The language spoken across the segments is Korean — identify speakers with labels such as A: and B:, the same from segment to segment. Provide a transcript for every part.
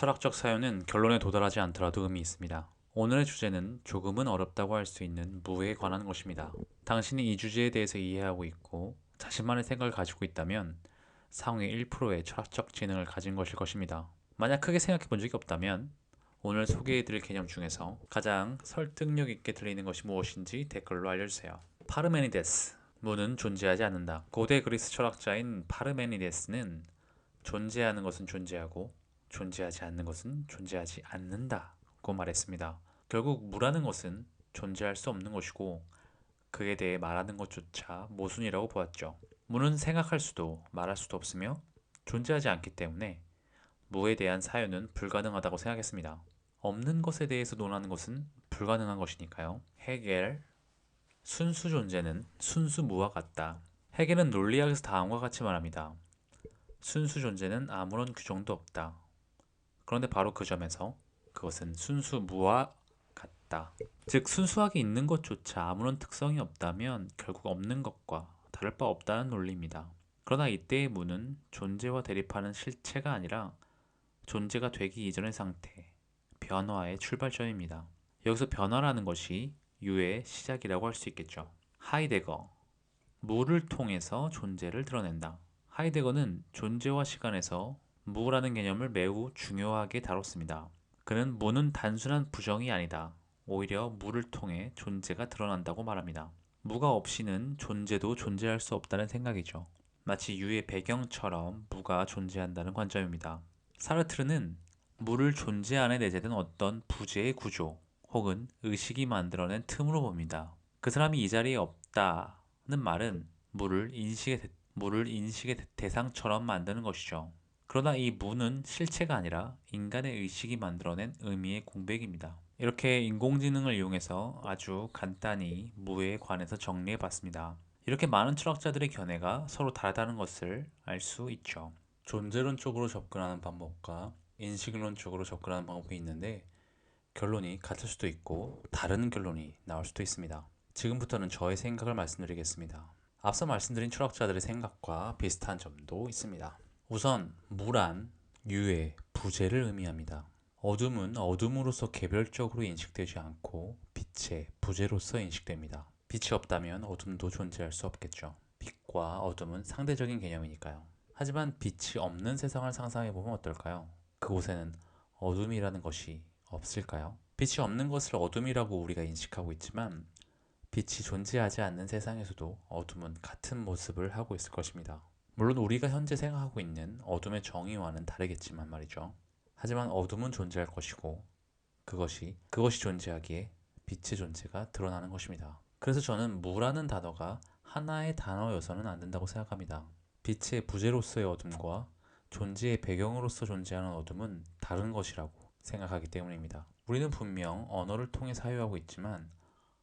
A: 철학적 사유는 결론에 도달하지 않더라도 의미 있습니다. 오늘의 주제는 조금은 어렵다고 할 수 있는 무에 관한 것입니다. 당신이 이 주제에 대해서 이해하고 있고 자신만의 생각을 가지고 있다면 상위 1%의 철학적 지능을 가진 것일 것입니다. 만약 크게 생각해 본 적이 없다면 오늘 소개해드릴 개념 중에서 가장 설득력 있게 들리는 것이 무엇인지 댓글로 알려주세요. 파르메니데스, 무는 존재하지 않는다. 고대 그리스 철학자인 파르메니데스는 존재하는 것은 존재하고 존재하지 않는 것은 존재하지 않는다고 말했습니다. 결국 무라는 것은 존재할 수 없는 것이고 그에 대해 말하는 것조차 모순이라고 보았죠. 무는 생각할 수도 말할 수도 없으며 존재하지 않기 때문에 무에 대한 사유는 불가능하다고 생각했습니다. 없는 것에 대해서 논하는 것은 불가능한 것이니까요. 헤겔, 순수 존재는 순수 무와 같다. 헤겔은 논리학에서 다음과 같이 말합니다. 순수 존재는 아무런 규정도 없다. 그런데 바로 그 점에서 그것은 순수 무와 같다. 즉 순수하게 있는 것조차 아무런 특성이 없다면 결국 없는 것과 다를 바 없다는 논리입니다. 그러나 이때의 무는 존재와 대립하는 실체가 아니라 존재가 되기 이전의 상태, 변화의 출발점입니다. 여기서 변화라는 것이 유의 시작이라고 할 수 있겠죠. 하이데거, 무를 통해서 존재를 드러낸다. 하이데거는 존재와 시간에서 무라는 개념을 매우 중요하게 다뤘습니다. 그는 무는 단순한 부정이 아니다. 오히려 무를 통해 존재가 드러난다고 말합니다. 무가 없이는 존재도 존재할 수 없다는 생각이죠. 마치 유의 배경처럼 무가 존재한다는 관점입니다. 사르트르는 무를 존재 안에 내재된 어떤 부재의 구조 혹은 의식이 만들어낸 틈으로 봅니다. 그 사람이 이 자리에 없다는 말은 무를 인식의 대상처럼 만드는 것이죠. 그러나 이 무는 실체가 아니라 인간의 의식이 만들어낸 의미의 공백입니다. 이렇게 인공지능을 이용해서 아주 간단히 무에 관해서 정리해 봤습니다. 이렇게 많은 철학자들의 견해가 서로 다르다는 것을 알 수 있죠. 존재론적으로 접근하는 방법과 인식론적으로 접근하는 방법이 있는데 결론이 같을 수도 있고 다른 결론이 나올 수도 있습니다. 지금부터는 저의 생각을 말씀드리겠습니다. 앞서 말씀드린 철학자들의 생각과 비슷한 점도 있습니다. 우선 무란 유의 부재를 의미합니다. 어둠은 어둠으로서 개별적으로 인식되지 않고 빛의 부재로서 인식됩니다. 빛이 없다면 어둠도 존재할 수 없겠죠. 빛과 어둠은 상대적인 개념이니까요. 하지만 빛이 없는 세상을 상상해보면 어떨까요? 그곳에는 어둠이라는 것이 없을까요? 빛이 없는 것을 어둠이라고 우리가 인식하고 있지만 빛이 존재하지 않는 세상에서도 어둠은 같은 모습을 하고 있을 것입니다. 물론 우리가 현재 생각하고 있는 어둠의 정의와는 다르겠지만 말이죠. 하지만 어둠은 존재할 것이고 그것이 존재하기에 빛의 존재가 드러나는 것입니다. 그래서 저는 무라는 단어가 하나의 단어여서는 안 된다고 생각합니다. 빛의 부재로서의 어둠과 존재의 배경으로서 존재하는 어둠은 다른 것이라고 생각하기 때문입니다. 우리는 분명 언어를 통해 사유하고 있지만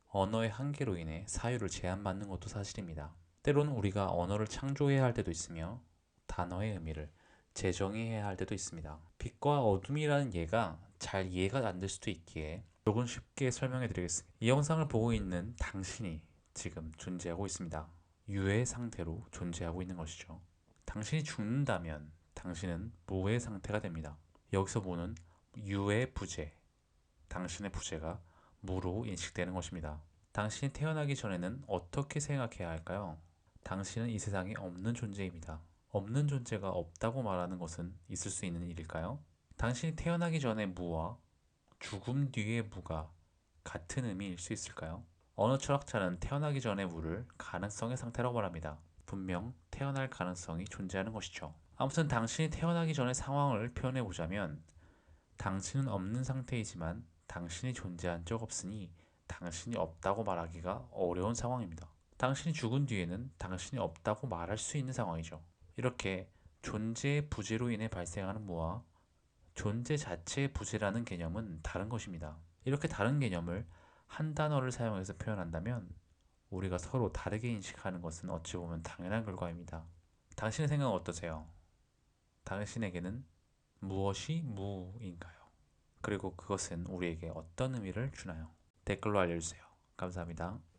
A: 언어의 한계로 인해 사유를 제한받는 것도 사실입니다. 때로는 우리가 언어를 창조해야 할 때도 있으며 단어의 의미를 재정의해야 할 때도 있습니다. 빛과 어둠이라는 예가 잘 이해가 안 될 수도 있기에 조금 쉽게 설명해 드리겠습니다. 이 영상을 보고 있는 당신이 지금 존재하고 있습니다. 유의 상태로 존재하고 있는 것이죠. 당신이 죽는다면 당신은 무의 상태가 됩니다. 여기서 무는 유의 부재, 당신의 부재가 무로 인식되는 것입니다. 당신이 태어나기 전에는 어떻게 생각해야 할까요? 당신은 이 세상에 없는 존재입니다. 없는 존재가 없다고 말하는 것은 있을 수 있는 일일까요? 당신이 태어나기 전의 무와 죽음 뒤의 무가 같은 의미일 수 있을까요? 어느 철학자는 태어나기 전의 무를 가능성의 상태라고 말합니다. 분명 태어날 가능성이 존재하는 것이죠. 아무튼 당신이 태어나기 전의 상황을 표현해 보자면 당신은 없는 상태이지만 당신이 존재한 적 없으니 당신이 없다고 말하기가 어려운 상황입니다. 당신이 죽은 뒤에는 당신이 없다고 말할 수 있는 상황이죠. 이렇게 존재의 부재로 인해 발생하는 무와 존재 자체의 부재라는 개념은 다른 것입니다. 이렇게 다른 개념을 한 단어를 사용해서 표현한다면 우리가 서로 다르게 인식하는 것은 어찌 보면 당연한 결과입니다. 당신의 생각은 어떠세요? 당신에게는 무엇이 무인가요? 그리고 그것은 우리에게 어떤 의미를 주나요? 댓글로 알려주세요. 감사합니다.